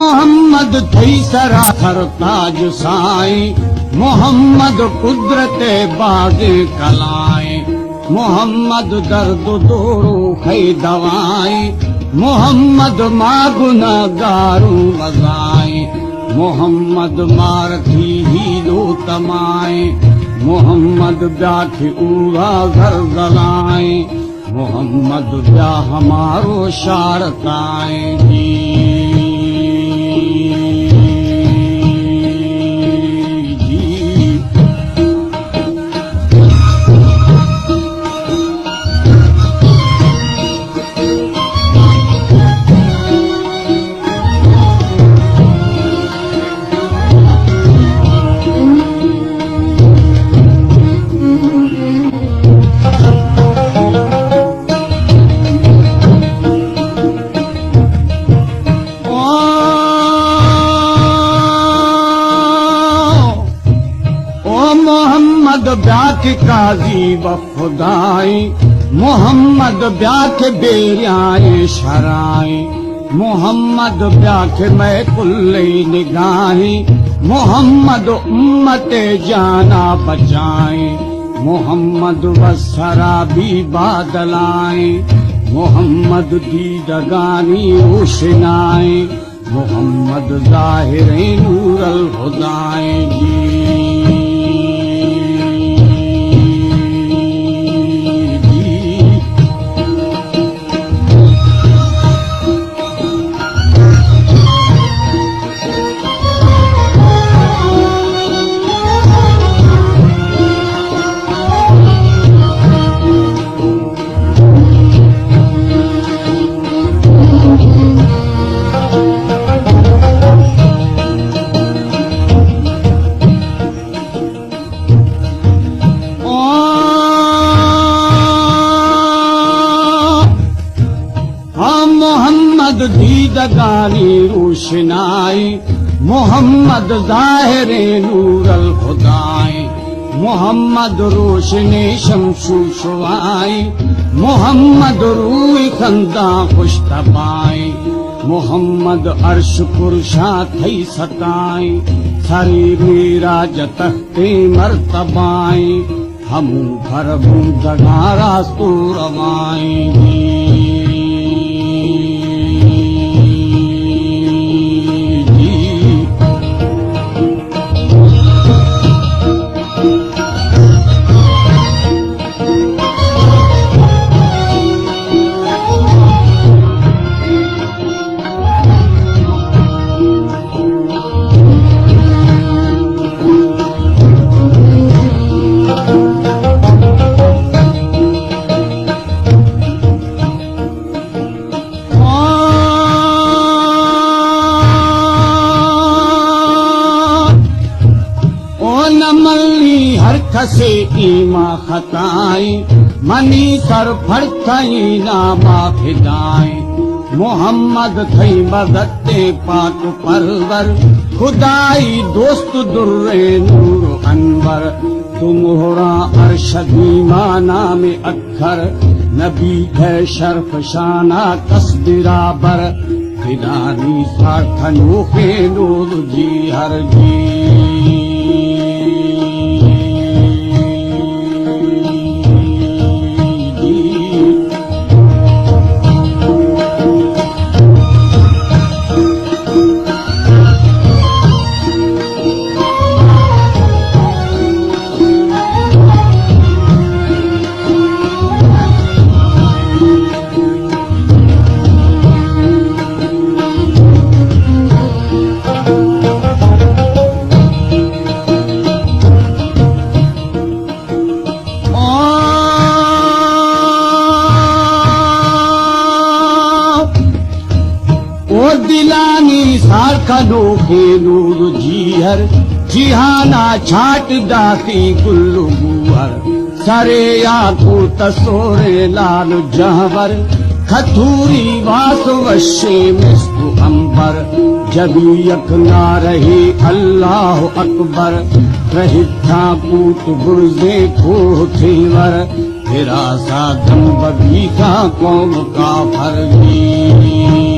मोहम्मद थई सरासर ताज साईं मोहम्मद कुदरत बाग कलाए मोहम्मद दर्द दोरो खई दवाई मोहम्मद मागुना गारू मजाई मोहम्मद मारथी ही दो तमाए मोहम्मद ब्याख उड़ा घर गलाए मोहम्मद ब्या हमारो शारताए जी मोहम्मद ब्याख काजी व खुदाई मोहम्मद ब्याख बेरियाए शराई मोहम्मद ब्याख मैं कुल्ले निगाही मोहम्मद उम्मत जाना बचाए मोहम्मद वसरा भी बादलाए मोहम्मद दीदगानी रोशनाए मोहम्मद जाहिर नूर अल खुदाए जी मोहम्मद दीदगानी रोशनाई मोहम्मद जाहिर नूर अल खुदाई मोहम्मद रोशने शमशु शुआई मोहम्मद रूई खंदा खुश तबाई मोहम्मद अर्श पुरुषा थई सताई सरी मीरा जतख्ते मर्तबाई हमू भर बूंदगारा सूरमाई हर खसे ईमा खताई मनी सर फड़थई नामा फिदाई मोहम्मद थई मदते पाक परवर खुदाई दोस्त दुर्रे नूर अनवर तुमोरा अरशदी माना में अखर नबी है शर्फ शाना तस्बिराबर फिदानी सार्थनो के नूर जी हर जी दिलानी सारखनो के नूर जीहर जिहाना छाट दाती गुल्लू गुहर सरे आंखू तसोरे लाल जहवर खथूरी वास वशे मिस्तु अंबर जबी यकना रहे अल्लाह अकबर रहिता कूट गुर्जे खोह थेवर फिरा सा दम बबी का कौम का फर्जी